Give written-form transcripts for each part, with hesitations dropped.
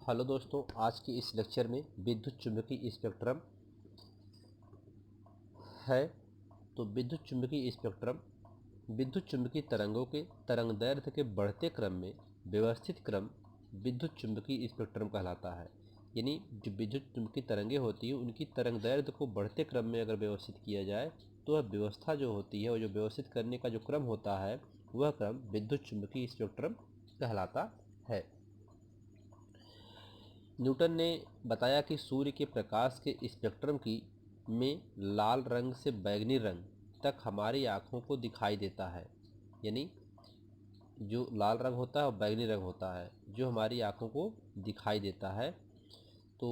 Hello दोस्तों, आज की इस लेक्चर में विद्युत चुम्बकीय स्पेक्ट्रम है। तो विद्युत चुम्बकीय स्पेक्ट्रम विद्युत चुम्बकीय तरंगों के तरंगदैर्ध्य के बढ़ते क्रम में व्यवस्थित क्रम विद्युत चुम्बकीय स्पेक्ट्रम कहलाता है। यानी जो विद्युत चुम्बकीय तरंगें होती हैं उनकी तरंगदैर्ध्य को बढ़ते क्रम में अगर व्यवस्थित किया जाए तो वह व्यवस्था जो होती है, वो जो व्यवस्थित करने का जो क्रम होता है वह क्रम विद्युत चुम्बकीय स्पेक्ट्रम कहलाता है। न्यूटन ने बताया कि सूर्य के प्रकाश के स्पेक्ट्रम की में लाल रंग से बैंगनी रंग तक हमारी आँखों को दिखाई देता है। यानी जो लाल रंग होता है और बैंगनी रंग होता है जो हमारी आँखों को दिखाई देता है। तो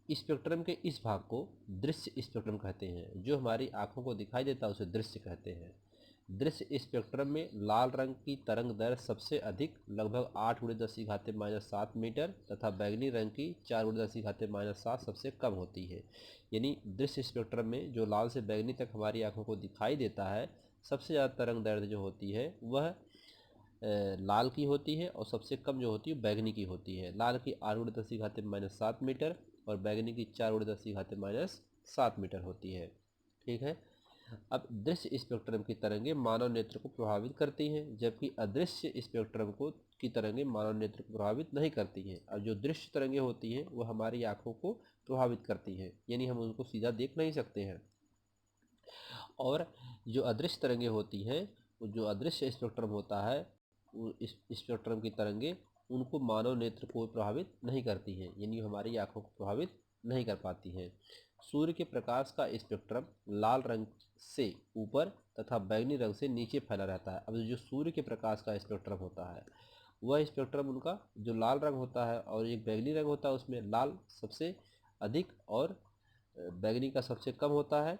स्पेक्ट्रम के इस भाग को दृश्य स्पेक्ट्रम कहते हैं। जो हमारी आँखों को दिखाई देता है उसे दृश्य कहते हैं। दृश्य स्पेक्ट्रम में लाल रंग की तरंग दैर्ध्य सबसे अधिक लगभग 8×10⁻⁷ मीटर तथा बैंगनी रंग की 4×10⁻⁷ सबसे कम होती है। यानी दृश्य स्पेक्ट्रम में जो लाल से बैंगनी तक हमारी आंखों को दिखाई देता है, सबसे ज़्यादा तरंग दैर्ध्य जो होती है वह लाल की होती है और सबसे कम जो होती है बैंगनी की होती है। लाल की 8×10⁻⁷ मीटर और बैंगनी की 4×10⁻⁷ मीटर होती है। ठीक है। अब दृश्य स्पेक्ट्रम की तरंगें मानव नेत्र को प्रभावित करती हैं, जबकि अदृश्य स्पेक्ट्रम की तरंगें मानव नेत्र को प्रभावित नहीं करती हैं। अब जो दृश्य तरंगें होती हैं वो हमारी आंखों को प्रभावित करती हैं, यानी हम उनको सीधा देख नहीं सकते हैं। और जो अदृश्य तरंगें होती हैं, जो अदृश्य स्पेक्ट्रम होता है, इस स्पेक्ट्रम की तरंगें उनको मानव नेत्र को प्रभावित नहीं करती हैं, यानी हमारी आंखों को प्रभावित नहीं कर पाती हैं। सूर्य के प्रकाश का स्पेक्ट्रम लाल रंग से ऊपर तथा बैंगनी रंग से नीचे फैला रहता है। अब जो सूर्य के प्रकाश का स्पेक्ट्रम होता है वह स्पेक्ट्रम उनका जो लाल रंग होता है और एक बैंगनी रंग होता है, उसमें लाल सबसे अधिक और बैंगनी का सबसे कम होता है।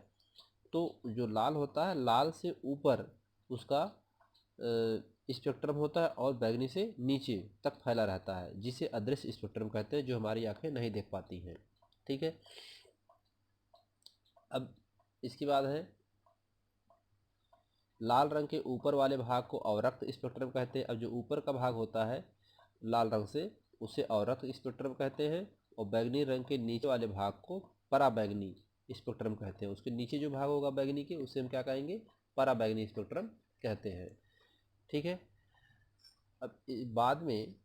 तो जो लाल होता है, लाल से ऊपर उसका स्पेक्ट्रम होता है और बैंगनी से नीचे तक फैला रहता है, जिसे अदृश्य स्पेक्ट्रम कहते हैं, जो हमारी आंखें नहीं देख पाती हैं। ठीक है। अब इसके बाद है लाल रंग के ऊपर वाले भाग को अवरक्त स्पेक्ट्रम कहते हैं। अब जो ऊपर का भाग होता है लाल रंग से उसे अवरक्त स्पेक्ट्रम कहते हैं, और बैंगनी रंग के नीचे वाले भाग को पराबैंगनी स्पेक्ट्रम कहते हैं। उसके नीचे जो भाग होगा बैंगनी के उसे हम क्या कहेंगे? पराबैंगनी स्पेक्ट्रम कहते हैं। ठीक है। अब बाद में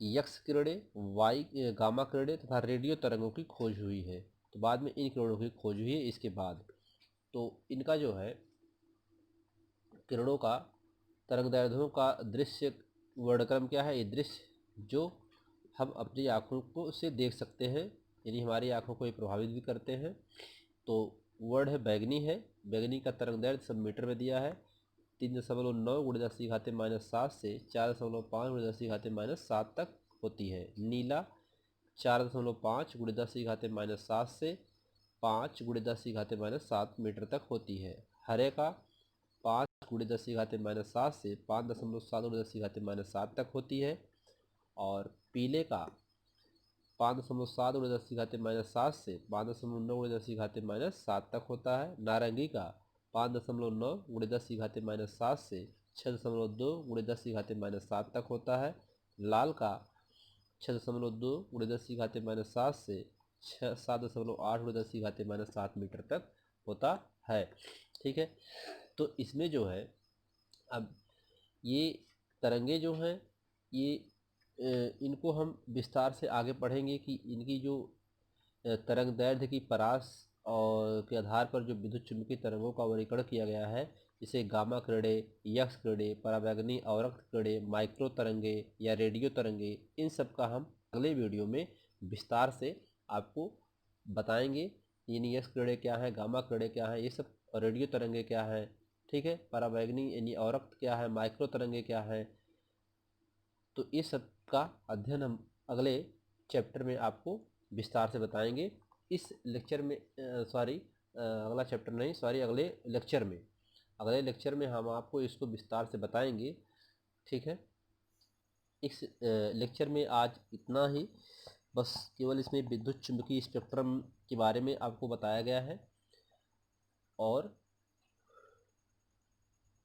यक्स किरणें, वाई गामा किरणें तथा रेडियो तरंगों की खोज हुई है। तो बाद में इन किरणों की खोज हुई है इसके बाद। तो इनका जो है किरणों का तरंगदैर्ध्यों का दृश्य वर्णक्रम क्या है? ये दृश्य जो हम अपनी आँखों को से देख सकते हैं, यानी हमारी आँखों को ये प्रभावित भी करते हैं। तो वर्ड है बैगनी है। बैगनी का तरंगदैर्ध्य सब मीटर में दिया है। 3.9 × 10⁻⁷ से 4.5 × 10⁻⁷ तक होती है। नीला 4.5 × 10⁻⁷ से 5 × 10⁻⁷ मीटर तक होती है। हरे का 5 × 10⁻⁷ से 5.7 × 10⁻⁷ तक होती है। और पीले का 5.7 × 10⁻⁷ से 5.9 × 10⁻⁷ तक होता है। नारंगी का 5.9 × 10⁻⁷ से 6.2 × 10⁻⁷ तक होता है। लाल का 6.2 × 10⁻⁷ से 7.8 × 10⁻⁷ मीटर तक होता है। ठीक है। तो इसमें जो है अब ये तरंगे जो हैं ये इनको हम विस्तार से आगे पढ़ेंगे कि इनकी जो तरंग दैर्ध्य की परास और के आधार पर जो विद्युत चुम्बकीय तरंगों का वर्गीकरण किया गया है, इसे गामा किरणें, यक्स किरणें, पराबैंगनी अवरक्त किरणें, माइक्रो तरंगे या रेडियो तरंगे, इन सब का हम अगले वीडियो में विस्तार से आपको बताएंगे। यानी यक्स किरणें क्या है, गामा किरणें क्या है, ये सब रेडियो तरंगे क्या है। ठीक है। पराबैंगनी यानी अवरक्त क्या है, माइक्रो तरंगे क्या है। तो इस सब का अध्ययन हम अगले चैप्टर में आपको विस्तार से बताएंगे। इस लेक्चर में अगला चैप्टर नहीं, अगले लेक्चर में हम आपको इसको विस्तार से बताएंगे। ठीक है। इस लेक्चर में आज इतना ही, बस केवल इसमें विद्युत चुम्बकीय स्पेक्ट्रम के बारे में आपको बताया गया है। और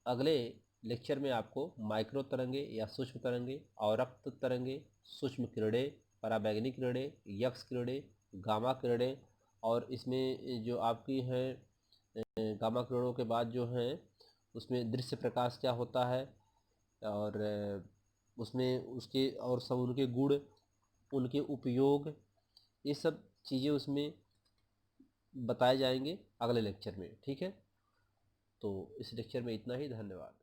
अगले लेक्चर में आपको माइक्रो तरंगे या सूक्ष्म तरंगे, अवरक्त तरंगे, सूक्ष्म किरणें, पराबैंगनी किरणें, यक्स किरणें, गामा किरणें, और इसमें जो आपकी हैं गामा किरणों के बाद जो हैं उसमें दृश्य प्रकाश क्या होता है, और उसमें उसके और सब उनके गुण, उनके उपयोग, ये सब चीज़ें उसमें बताए जाएंगे अगले लेक्चर में। ठीक है, तो इस लेक्चर में इतना ही। धन्यवाद।